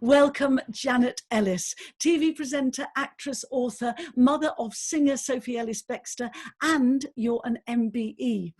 Welcome, Janet Ellis, TV presenter, actress, author, mother of singer Sophie Ellis-Bextor, and you're an MBE.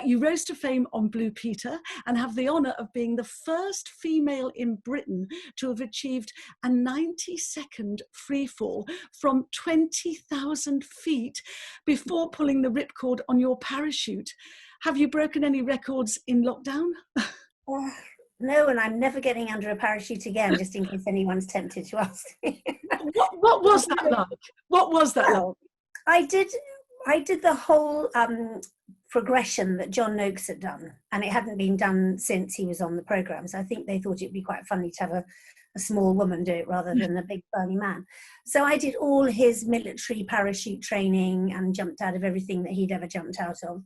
You rose to fame on Blue Peter and have the honour of being the first female in Britain to have achieved a 90-second freefall from 20,000 feet before pulling the ripcord on your parachute. Have you broken any records in lockdown? No, and I'm never getting under a parachute again, just in case anyone's tempted to ask me. What was that like? What was that like? I did the whole progression that John Noakes had done, and it hadn't been done since he was on the programme. So I think they thought it'd be quite funny to have a small woman do it rather than a big burly man. So I did all his military parachute training and jumped out of everything that he'd ever jumped out of.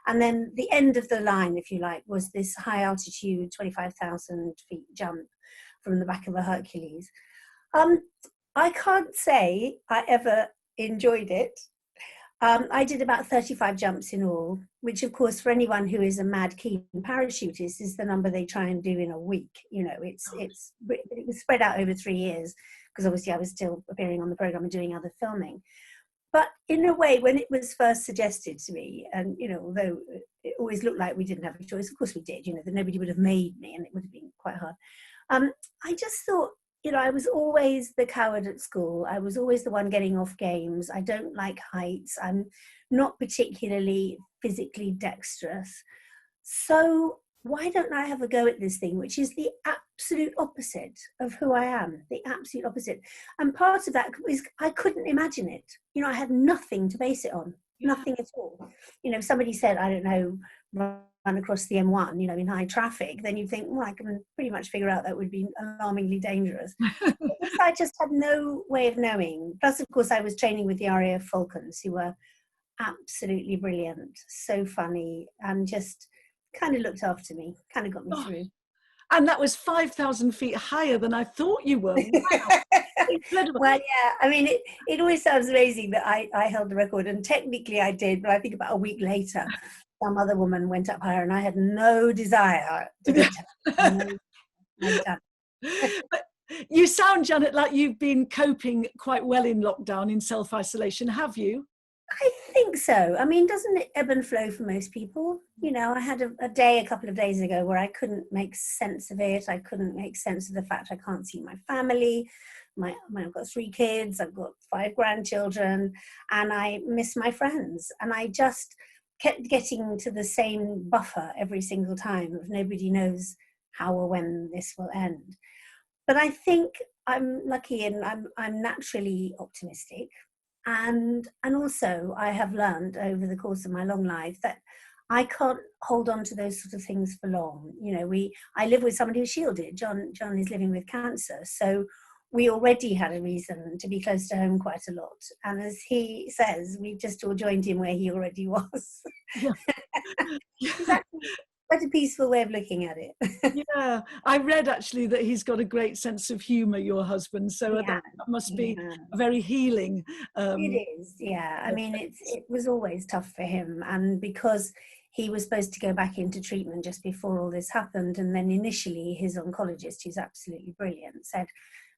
And then the end of the line, if you like, was this high altitude, 25,000 feet jump from the back of a Hercules. I can't say I ever enjoyed it. I did about 35 jumps in all, which of course for anyone who is a mad keen parachutist is the number they try and do in a week. You know, it was spread out over 3 years because obviously I was still appearing on the programme and doing other filming. But in a way, when it was first suggested to me, and, you know, although it always looked like we didn't have a choice, of course we did, you know, that nobody would have made me and it would have been quite hard. I just thought, you know, I was always the coward at school. I was always the one getting off games. I don't like heights. I'm not particularly physically dexterous. So why don't I have a go at this thing, which is the absolute opposite of who I am, the absolute opposite. And part of that is I couldn't imagine it. You know, I had nothing to base it on, nothing at all. You know, somebody said, I don't know, run across the M1, you know, in high traffic, then you'd think, well, I can pretty much figure out that would be alarmingly dangerous. I just had no way of knowing. Plus, of course, I was training with the RAF Falcons, who were absolutely brilliant, so funny, and just kind of looked after me, kind of got me through. And that was 5,000 feet higher than I thought you were. Wow. Incredible. Well, yeah, I mean, it always sounds amazing that I held the record, and technically I did, but I think about a week later, some other woman went up higher, and I had no desire to beat her. But you sound, Janet, like you've been coping quite well in lockdown, in self-isolation, have you? I think so. I mean, doesn't it ebb and flow for most people? You know, I had a day a couple of days ago where I couldn't make sense of it. I couldn't make sense of the fact I can't see my family. I've got 3 kids, I've got 5 grandchildren, and I miss my friends. And I just kept getting to the same buffer every single time of nobody knows how or when this will end. But I think I'm lucky and I'm naturally optimistic. And also I have learned over the course of my long life that I can't hold on to those sort of things for long. You know, I live with somebody who's shielded. John is living with cancer. So we already had a reason to be close to home quite a lot. And as he says, we've just all joined him where he already was. Yeah. Quite a peaceful way of looking at it. Yeah, I read actually that he's got a great sense of humour, your husband, so that must be very healing. It is, yeah. I mean, it was always tough for him, and because he was supposed to go back into treatment just before all this happened, and then initially his oncologist, who's absolutely brilliant, said,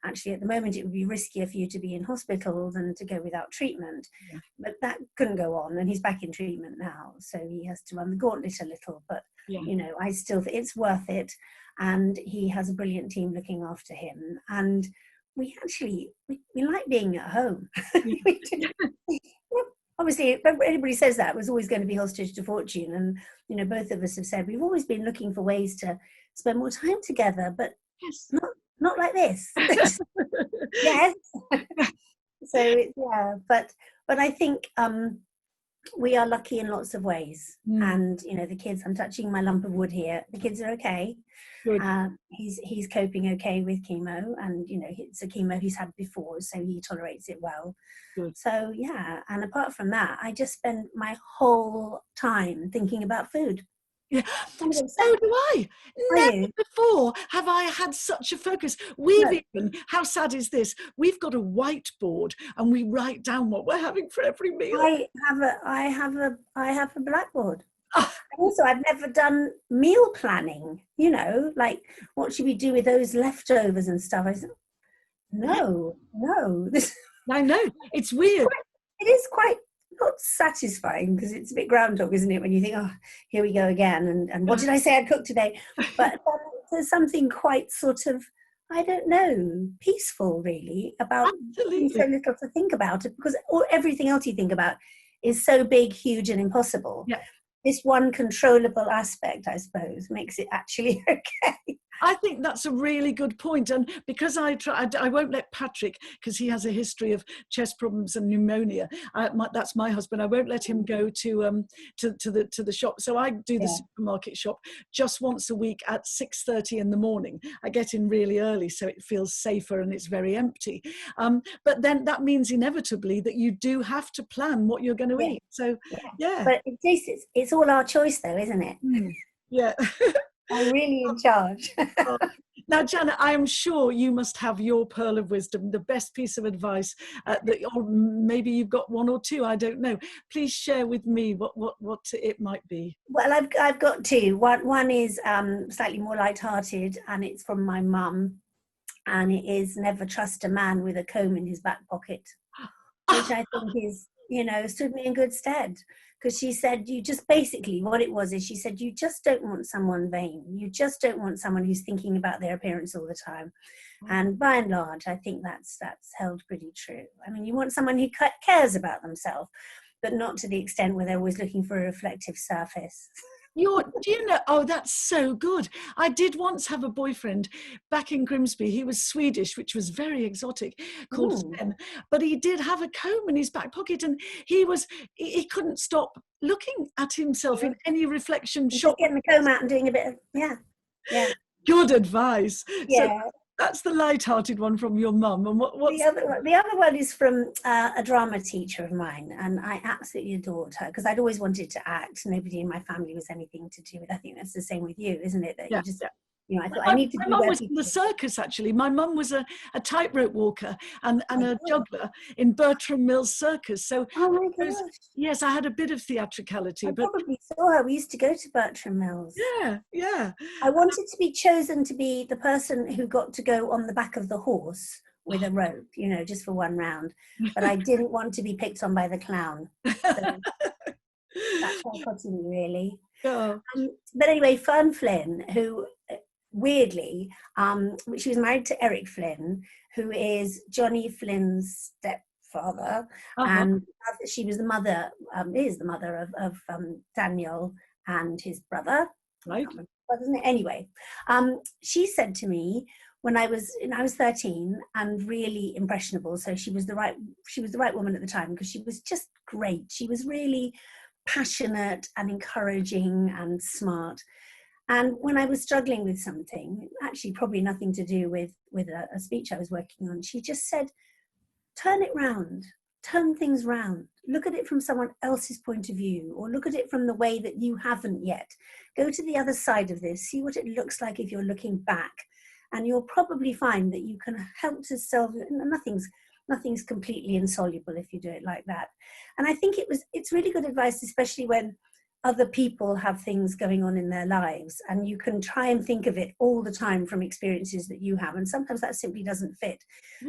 actually, at the moment, it would be riskier for you to be in hospital than to go without treatment. Yeah. But that couldn't go on, and he's back in treatment now, so he has to run the gauntlet a little. But, you know, I still think it's worth it, and he has a brilliant team looking after him. And we actually, we like being at home. Obviously, if anybody says that, it was always going to be hostage to fortune. And, you know, both of us have said we've always been looking for ways to spend more time together, but not like this. Yes. So yeah, but I think we are lucky in lots of ways. And you know, the kids, I'm touching my lump of wood here, the kids are okay. Good. He's coping okay with chemo, and you know, it's a chemo he's had before, so he tolerates it well. Good. So yeah, and apart from that, I just spend my whole time thinking about food. Yeah, so do I. Never before have I had such a focus. We've even, how sad is this? We've got a whiteboard and we write down what we're having for every meal. I have a blackboard. Also, I've never done meal planning, like what should we do with those leftovers and stuff? I said, no, this I know, it's weird. it is quite not satisfying because it's a bit groundhog, isn't it? When you think, oh, here we go again, and what did I say I'd cook today? But there's something quite sort of, I don't know, peaceful really about Absolutely. so little to think about it, because everything else you think about is so big, huge, and impossible. Yeah. This one controllable aspect, I suppose, makes it actually okay. I think that's a really good point. And because I won't let Patrick, because he has a history of chest problems and pneumonia. That's my husband. I won't let him go to the shop. So I do the supermarket shop just once a week at 6:30 in the morning. I get in really early, so it feels safer and it's very empty. But then that means inevitably that you do have to plan what you're going to eat. So yeah. But it's all our choice, though, isn't it? Yeah. I'm really in charge. Now, Janet, I am sure you must have your pearl of wisdom, the best piece of advice, or maybe you've got one or two, I don't know. Please share with me what it might be. Well, I've got two. One is slightly more light-hearted, and it's from my mum, and it is never trust a man with a comb in his back pocket, which I think is, stood me in good stead. Because she said, you just basically, what it was is she said, you just don't want someone vain. You just don't want someone who's thinking about their appearance all the time. And by and large, I think that's held pretty true. I mean, you want someone who cares about themselves, but not to the extent where they're always looking for a reflective surface. Oh, that's so good. I did once have a boyfriend back in Grimsby. He was Swedish, which was very exotic, called Sven. But he did have a comb in his back pocket, and he couldn't stop looking at himself in any reflection shop. Getting the comb out and doing a bit of, yeah. Good advice. Yeah. So that's the light-hearted one from your mum. And what's the other one is from a drama teacher of mine, and I absolutely adored her because I'd always wanted to act. Nobody in my family was anything to do with. I think that's the same with you, isn't it? That you just, I thought I need to. My mum was in the circus, actually. My mum was a tightrope walker and a juggler in Bertram Mills Circus. So, oh my gosh. Yes, I had a bit of theatricality. I probably saw her. We used to go to Bertram Mills. Yeah. I wanted to be chosen to be the person who got to go on the back of the horse with a rope, just for one round. But I didn't want to be picked on by the clown. So that's what got to me, really. Oh. But anyway, Fern Flynn, who weirdly, she was married to Eric Flynn, who is Johnny Flynn's stepfather, and she was the mother, is the mother of Daniel and his brother. Right. Wasn't it? Anyway, she said to me when I was 13 and really impressionable. So she was the right woman at the time because she was just great. She was really passionate and encouraging and smart. And when I was struggling with something, actually probably nothing to do with a speech I was working on, she just said, turn it round, turn things round, look at it from someone else's point of view, or look at it from the way that you haven't yet. Go to the other side of this, see what it looks like if you're looking back, and you'll probably find that you can help to solve it. Nothing's completely insoluble if you do it like that. And I think it's really good advice, especially when other people have things going on in their lives and you can try and think of it all the time from experiences that you have, and sometimes that simply doesn't fit.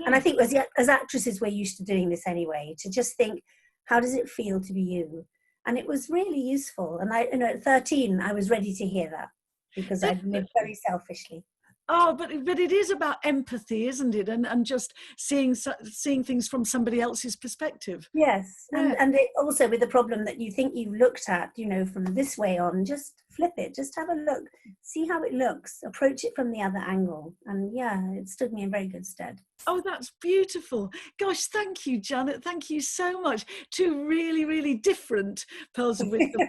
And I think as actresses we're used to doing this anyway, to just think, how does it feel to be you? And it was really useful. And at 13 I was ready to hear that because I'd lived very selfishly. Oh, but it is about empathy, isn't it? And just seeing things from somebody else's perspective. Yes, and it also with the problem that you think you've looked at, from this way on, just flip it, just have a look, see how it looks, approach it from the other angle, and it stood me in very good stead. Oh, that's beautiful. Gosh, thank you, Janet. Thank you so much. Two really, really different pearls of wisdom.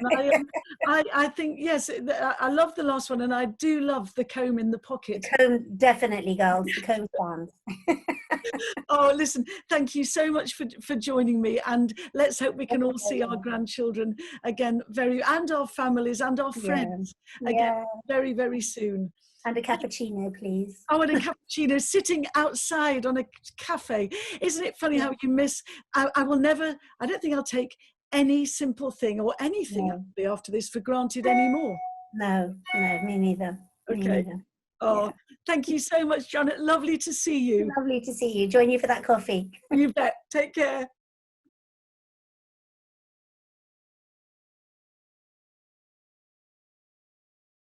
I think, yes, I love the last one, and I do love the comb in the pocket. The comb, definitely, girls. The comb stands. Oh, listen, thank you so much for joining me, and let's hope we can all see our grandchildren again and our families and our friends again very, very soon. And a cappuccino, please. Oh, and a cappuccino sitting outside on a cafe. Isn't it funny how you miss? I don't think I'll take any simple thing or anything No. after this for granted anymore. No, me neither. Me Okay. neither. Oh, Yeah. thank you so much, Janet. Lovely to see you. Lovely to see you. Join you for that coffee. You bet. Take care.